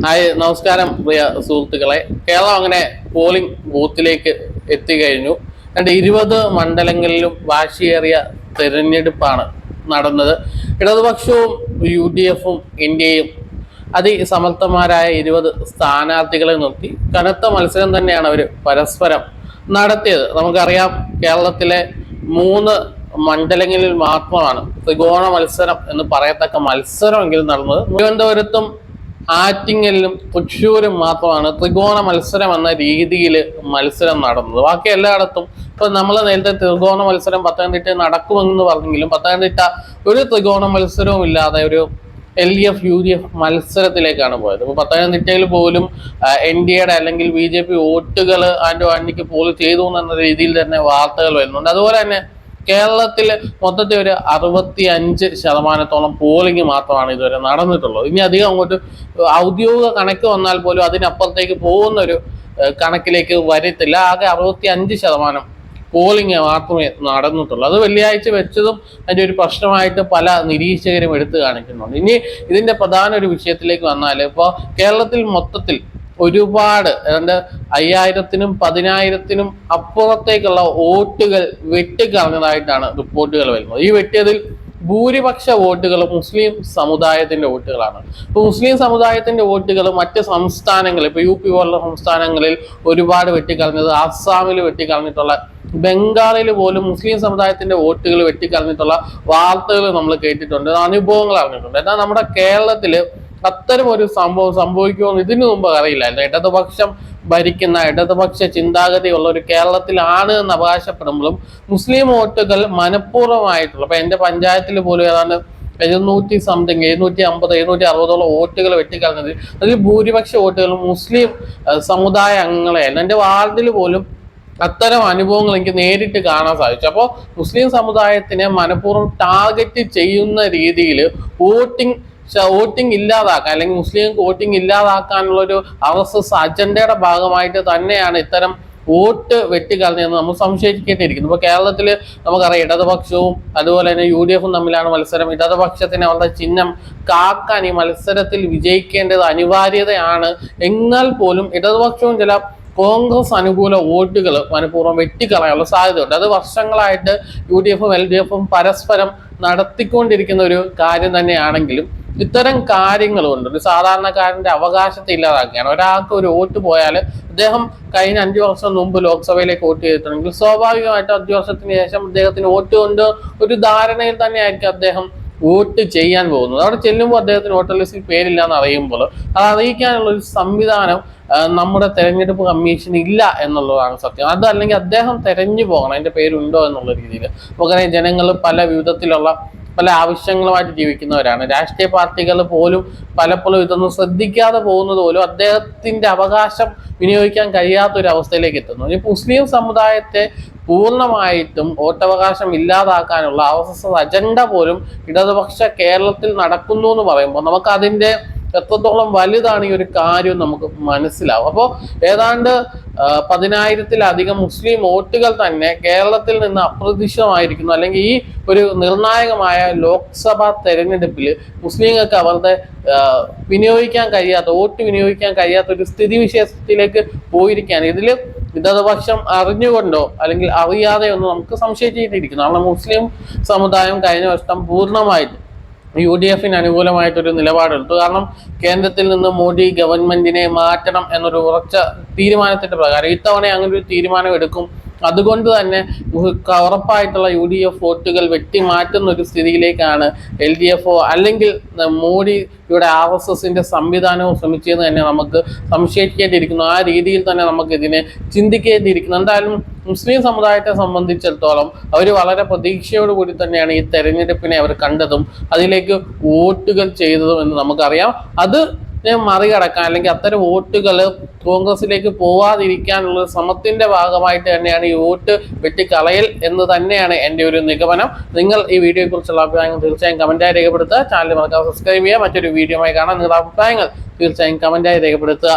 Hi, നമസ്കാരം പ്രിയ സുഹൃത്തുക്കളെ. കേരളം അങ്ങനെ പോളിംഗ് ബൂത്തിലേക്ക് എത്തിക്കഴിഞ്ഞു. 20 മണ്ഡലങ്ങളിലും വാശിയേറിയ തെരഞ്ഞെടുപ്പാണ് നടന്നത്. ഇടതുപക്ഷവും UDF-ഉം ഇന്ത്യയും അതിസമർത്ഥന്മാരായ 20 സ്ഥാനാർത്ഥികളെ നിർത്തി കനത്ത മത്സരം തന്നെയാണ് അവർ പരസ്പരം നടത്തിയത്. നമുക്കറിയാം, കേരളത്തിലെ 3 മണ്ഡലങ്ങളിൽ മാത്രമാണ് ത്രികോണ മത്സരം എന്ന് പറയത്തക്ക മത്സരമെങ്കിലും നടന്നത്. തിരുവനന്തപുരത്തും ആറ്റിങ്ങലിലും തൃശ്ശൂരും മാത്രമാണ് ത്രികോണ മത്സരം എന്ന രീതിയിൽ മത്സരം നടന്നത്. ബാക്കി എല്ലായിടത്തും ഇപ്പൊ നമ്മൾ നേരത്തെ ത്രികോണ മത്സരം പത്തനംതിട്ട നടക്കുമെന്ന് പറഞ്ഞെങ്കിലും പത്തനംതിട്ട ഒരു ത്രികോണ മത്സരവും ഇല്ലാതെ ഒരു LDF UDF മത്സരത്തിലേക്കാണ് പോയത്. ഇപ്പൊ പത്തനംതിട്ടയിൽ പോലും NDAയുടെ അല്ലെങ്കിൽ BJP വോട്ടുകൾ ആന്റോ പോൾ ചെയ്തു എന്ന രീതിയിൽ തന്നെ വാർത്തകൾ വരുന്നുണ്ട്. അതുപോലെ തന്നെ കേരളത്തിൽ മൊത്തത്തിൽ ഒരു 65% പോളിംഗ് മാത്രമാണ് ഇതുവരെ നടന്നിട്ടുള്ളത്. ഇനി അധികം അങ്ങോട്ട് ഔദ്യോഗിക കണക്ക് വന്നാൽ പോലും അതിനപ്പുറത്തേക്ക് പോകുന്ന ഒരു കണക്കിലേക്ക് വരത്തില്ല. ആകെ 65% പോളിംഗ് മാത്രമേ നടന്നിട്ടുള്ളൂ. അത് വെള്ളിയാഴ്ച വെച്ചതും അതിൻ്റെ ഒരു പ്രശ്നമായിട്ട് പല നിരീക്ഷകരും എടുത്തു കാണിക്കുന്നുണ്ട്. ഇനി ഇതിന്റെ പ്രധാന ഒരു വിഷയത്തിലേക്ക് വന്നാൽ, ഇപ്പോൾ കേരളത്തിൽ മൊത്തത്തിൽ ഒരുപാട് 5000-നും 10,000-നും അപ്പുറത്തേക്കുള്ള വോട്ടുകൾ വെട്ടിക്കളഞ്ഞതായിട്ടാണ് റിപ്പോർട്ടുകൾ വരുന്നത്. ഈ വെട്ടിയതിൽ ഭൂരിപക്ഷ വോട്ടുകൾ മുസ്ലിം സമുദായത്തിന്റെ വോട്ടുകളാണ്. ഇപ്പൊ മുസ്ലിം സമുദായത്തിന്റെ വോട്ടുകൾ മറ്റ് സംസ്ഥാനങ്ങളിൽ, ഇപ്പൊ UP പോലുള്ള സംസ്ഥാനങ്ങളിൽ ഒരുപാട് വെട്ടിക്കളഞ്ഞത്, ആസാമിൽ വെട്ടിക്കളഞ്ഞിട്ടുള്ള, ബംഗാളിൽ പോലും മുസ്ലിം സമുദായത്തിന്റെ വോട്ടുകൾ വെട്ടിക്കളഞ്ഞിട്ടുള്ള വാർത്തകൾ നമ്മൾ കേട്ടിട്ടുണ്ട്, അനുഭവങ്ങൾ അറിഞ്ഞിട്ടുണ്ട്. എന്നാൽ നമ്മുടെ കേരളത്തില് അത്തരം ഒരു സംഭവം സംഭവിക്കുമെന്ന് ഇതിനു മുമ്പ് അറിയില്ലായിരുന്നു. ഇടതുപക്ഷം ഭരിക്കുന്ന ഇടതുപക്ഷ ചിന്താഗതിയുള്ള ഒരു കേരളത്തിലാണ് എന്ന് അവകാശപ്പെടുമ്പോഴും മുസ്ലിം വോട്ടുകൾ മനഃപൂർവ്വമായിട്ടുള്ള, ഇപ്പൊ എന്റെ പഞ്ചായത്തിൽ പോലും ഏതാണ്ട് 750-760 വോട്ടുകൾ വെട്ടിക്കളഞ്ഞത്, അതിൽ ഭൂരിപക്ഷ വോട്ടുകൾ മുസ്ലിം സമുദായ അംഗങ്ങളെയായിരുന്നു. എൻ്റെ വാർഡിൽ പോലും അത്തരം അനുഭവങ്ങൾ എനിക്ക് നേരിട്ട് കാണാൻ സാധിച്ചു. അപ്പോൾ മുസ്ലിം സമുദായത്തിനെ മനഃപൂർവ്വം ടാർഗറ്റ് ചെയ്യുന്ന രീതിയിൽ വോട്ടിംഗ് ഇല്ലാതാക്കാൻ, അല്ലെങ്കിൽ മുസ്ലിം വോട്ടിംഗ് ഇല്ലാതാക്കാനുള്ള ഒരു RSS അജണ്ടയുടെ ഭാഗമായിട്ട് തന്നെയാണ് ഇത്തരം വോട്ട് വെട്ടിക്കളഞ്ഞതെന്ന് നമ്മൾ സംശയിക്കേണ്ടിയിരിക്കുന്നു. ഇപ്പൊ കേരളത്തിൽ നമുക്കറിയാം, ഇടതുപക്ഷവും അതുപോലെ തന്നെ UDF-ഉം തമ്മിലാണ് മത്സരം. ഇടതുപക്ഷത്തിന് അവരുടെ ചിഹ്നം കാക്കാൻ ഈ മത്സരത്തിൽ വിജയിക്കേണ്ടത് അനിവാര്യതയാണ്. എന്നാൽ പോലും ഇടതുപക്ഷവും ചില കോൺഗ്രസ് അനുകൂല വോട്ടുകൾ മനഃപൂർവ്വം വെട്ടിക്കളയാനുള്ള സാധ്യതയുണ്ട്. അത് വർഷങ്ങളായിട്ട് UDF-ഉം LDF-ഉം പരസ്പരം നടത്തിക്കൊണ്ടിരിക്കുന്ന ഒരു കാര്യം തന്നെയാണെങ്കിലും ഇത്തരം കാര്യങ്ങളുണ്ട്. ഒരു സാധാരണക്കാരന്റെ അവകാശത്തെ ഇല്ലാതാക്കുകയാണ്. ഒരാൾക്ക് ഒരു വോട്ട് പോയാൽ അദ്ദേഹം കഴിഞ്ഞ 5 വർഷം മുമ്പ് ലോക്സഭയിലേക്ക് വോട്ട് ചെയ്തിട്ടുണ്ടെങ്കിൽ സ്വാഭാവികമായിട്ടും 5 വർഷത്തിന് ശേഷം അദ്ദേഹത്തിന് വോട്ട് കൊണ്ട് ഒരു ധാരണയിൽ തന്നെ ആയിരിക്കും അദ്ദേഹം വോട്ട് ചെയ്യാൻ പോകുന്നത്. അവിടെ ചെല്ലുമ്പോൾ അദ്ദേഹത്തിന് വോട്ടർ ലിസ്റ്റിൽ പേരില്ല എന്ന് അറിയുമ്പോൾ അത് അറിയിക്കാനുള്ള ഒരു സംവിധാനം നമ്മുടെ തെരഞ്ഞെടുപ്പ് കമ്മീഷൻ ഇല്ല എന്നുള്ളതാണ് സത്യം. അതല്ലെങ്കിൽ അദ്ദേഹം തെരഞ്ഞു പോകണം, അതിന്റെ പേരുണ്ടോ എന്നുള്ള രീതിയിൽ. നമുക്കറിയാം, ജനങ്ങൾ പല വിധത്തിലുള്ള പല ആവശ്യങ്ങളുമായിട്ട് ജീവിക്കുന്നവരാണ്. രാഷ്ട്രീയ പാർട്ടികൾ പോലും പലപ്പോഴും ഇതൊന്നും ശ്രദ്ധിക്കാതെ പോകുന്നത് പോലും അദ്ദേഹത്തിന്റെ അവകാശം വിനിയോഗിക്കാൻ കഴിയാത്തൊരു അവസ്ഥയിലേക്ക് എത്തുന്നു. ഈ മുസ്ലിം സമുദായത്തെ പൂർണ്ണമായിട്ടും വോട്ടവകാശം ഇല്ലാതാക്കാനുള്ള RSS അജണ്ട പോലും ഇടതുപക്ഷ കേരളത്തിൽ നടക്കുന്നു എന്ന് പറയുമ്പോൾ നമുക്ക് അതിന്റെ എത്രത്തോളം വലുതാണ് ഈ ഒരു കാര്യം നമുക്ക് മനസ്സിലാവും. അപ്പോൾ ഏതാണ്ട് 10,000-ലധികം മുസ്ലിം വോട്ടുകൾ തന്നെ കേരളത്തിൽ നിന്ന് അപ്രതീക്ഷിതമായിരിക്കുന്നു. അല്ലെങ്കിൽ ഈ ഒരു നിർണായകമായ ലോക്സഭാ തെരഞ്ഞെടുപ്പിൽ മുസ്ലിങ്ങൾക്ക് അവരുടെ വോട്ട് വിനിയോഗിക്കാൻ കഴിയാത്ത ഒരു സ്ഥിതിവിശേഷത്തിലേക്ക് പോയിരിക്കുകയാണ്. ഇതിൽ ഇടതുപക്ഷം അറിഞ്ഞുകൊണ്ടോ അല്ലെങ്കിൽ അറിയാതെയോ ഒന്നും നമുക്ക് സംശയിച്ചിരിക്കുന്നു. കാരണം മുസ്ലിം സമുദായം കഴിഞ്ഞ വർഷം പൂർണ്ണമായിട്ട് UDF-ന് അനുകൂലമായിട്ടൊരു നിലപാടെടുത്തു. കാരണം കേന്ദ്രത്തിൽ നിന്ന് മോഡി ഗവൺമെന്റിനെ മാറ്റണം എന്നൊരു ഉറച്ച തീരുമാനത്തിന്റെ പ്രകാരം ഇത്തവണ അങ്ങനെ ഒരു തീരുമാനം എടുക്കും. അതുകൊണ്ട് തന്നെ ഉറപ്പായിട്ടുള്ള UDF വോട്ടുകൾ വെട്ടിമാറ്റുന്ന ഒരു സ്ഥിതിയിലേക്കാണ് LDF-ഓ അല്ലെങ്കിൽ മോഡിയുടെ RSS-ന്റെ സംവിധാനവും ശ്രമിച്ചതെന്ന് തന്നെ നമുക്ക് സംശയിക്കേണ്ടിയിരിക്കുന്നു. ആ രീതിയിൽ തന്നെ നമുക്ക് ഇതിനെ ചിന്തിക്കേണ്ടിയിരിക്കുന്നു. എന്തായാലും മുസ്ലിം സമുദായത്തെ സംബന്ധിച്ചിടത്തോളം അവർ വളരെ പ്രതീക്ഷയോടുകൂടി തന്നെയാണ് ഈ തെരഞ്ഞെടുപ്പിനെ അവർ കണ്ടതും അതിലേക്ക് വോട്ടുകൾ ചെയ്തതും എന്ന് നമുക്കറിയാം. അത് മറികടക്കാൻ, അല്ലെങ്കിൽ അത്തരം വോട്ടുകൾ കോൺഗ്രസിലേക്ക് പോവാതിരിക്കാനുള്ള ശ്രമത്തിന്റെ ഭാഗമായിട്ട് തന്നെയാണ് ഈ വോട്ട് വെട്ടിക്കളയൽ എന്ന് തന്നെയാണ് എൻ്റെ ഒരു നിഗമനം. നിങ്ങൾ ഈ വീഡിയോയെ കുറിച്ചുള്ള അഭിപ്രായങ്ങൾ തീർച്ചയായും കമന്റായി രേഖപ്പെടുത്തുക. ചാനൽ മറക്കാതെ സബ്സ്ക്രൈബ് ചെയ്യുക. മറ്റൊരു വീഡിയോയുമായി കാണാം. നിങ്ങളുടെ അഭിപ്രായങ്ങൾ തീർച്ചയായും കമന്റായി രേഖപ്പെടുത്തുക.